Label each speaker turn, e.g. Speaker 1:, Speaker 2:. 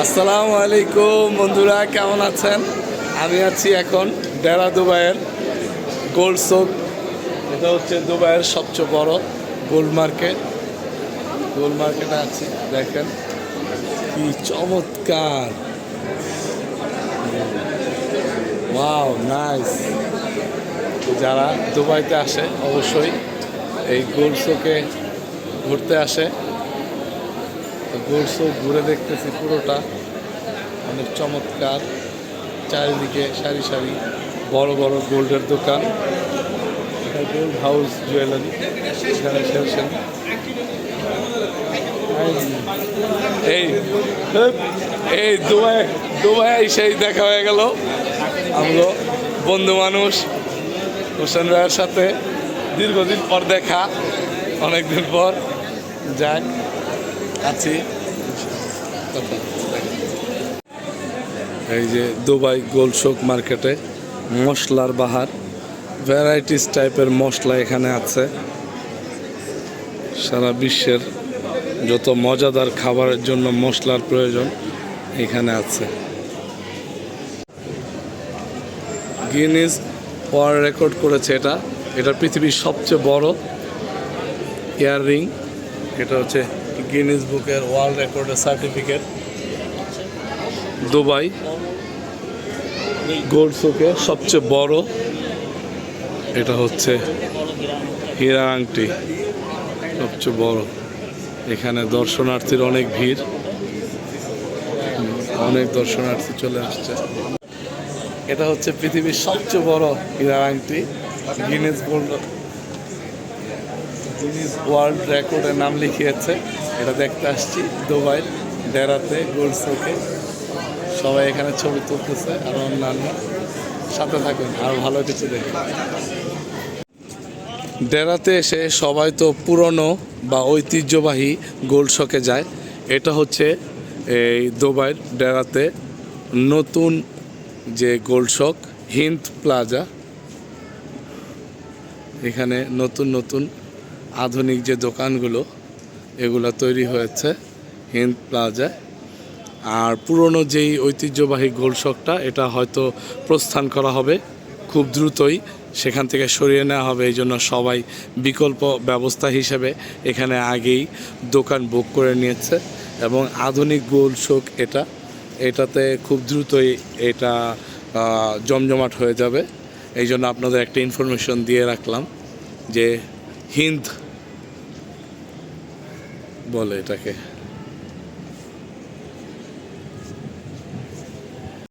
Speaker 1: আসসালামু আলাইকুম বন্ধুরা, কেমন আছেন? আমি আছি এখন ডেরা দুবাইয়ের গোল্ড শপ। এটা হচ্ছে দুবাইয়ের সবচেয়ে বড় গোল্ড মার্কেট। গোল্ড মার্কেটে আছি, দেখেন কি চমৎকার, ওয়াও নাইস। যারা দুবাইতে আসে অবশ্যই এই গোল্ড শোকে ঘুরতে আসে। গোল্ড শো ঘুরে দেখতেছি, পুরোটা অনেক চমৎকার। চারিদিকে সারি সারি বড় বড় গোল্ডের দোকান। গোল্ড হাউস জুয়েলারি এখানে সেলছেন। এই এই দুবাই সেই দেখা হয়ে গেল আমগো বন্ধু মানুষ হোসেন ভাইয়ের সাথে, দীর্ঘদিন পর দেখা, অনেকদিন পর যাক আছি। এই যে দুবাই গোল্ড শোক মার্কেটে মশলার বাহার, ভ্যারাইটিস টাইপের মশলা এখানে আছে। সারা বিশ্বের যত মজাদার খাবারের জন্য মশলার প্রয়োজন এখানে আছে। গিনেস ওয়ার্ল্ড রেকর্ড করেছে এটা পৃথিবীর সবচেয়ে বড় ইয়াররিং। এটা হচ্ছে গিনেস বুকের ওয়ার্ল্ড রেকর্ডের সার্টিফিকেট। দুবাই গোল্ড শোকে সবচেয়ে বড় এটা হচ্ছে হীরা আংটি, সবচেয়ে বড়। এখানে দর্শনার্থীর অনেক ভিড়, অনেক দর্শনার্থী চলে আসছে। এটা হচ্ছে পৃথিবীর সবচেয়ে বড় হীরা আংটি। গিনেস ওয়ার্ল্ড রেকর্ডের নাম লিখিয়েছে। এটা দেখতে আসছি দুবাই ডেরাতে গোল্ড শোকে। সবাই এখানে ছবি তুলতেছে আর অন্যান্য। সাথে থাকুন, আরও ভালো কিছু দেখুন। ডেরাতে এসে সবাই তো পুরনো বা ঐতিহ্যবাহী গোল্ড শোকে যায়। এটা হচ্ছে এই দুবাইয়ের ডেরাতে নতুন যে গোল্ড শক, হিন্দ প্লাজা। এখানে নতুন নতুন আধুনিক যে দোকানগুলো এগুলো তৈরি হয়েছে হিন্দ প্লাজায়। আর পুরনো যেই ঐতিহ্যবাহী গোল্ড শকটা, এটা হয়তো প্রস্থান করা হবে খুব দ্রুতই, সেখান থেকে সরিয়ে নেওয়া হবে। এই জন্য সবাই বিকল্প ব্যবস্থা হিসেবে এখানে আগেই দোকান বুক করে নিয়েছে। এবং আধুনিক গোল্ড শক এটাতে খুব দ্রুতই এটা জমজমাট হয়ে যাবে। এই জন্য আপনাদের একটা ইনফরমেশন দিয়ে রাখলাম যে হিন্দ বলে এটাকে।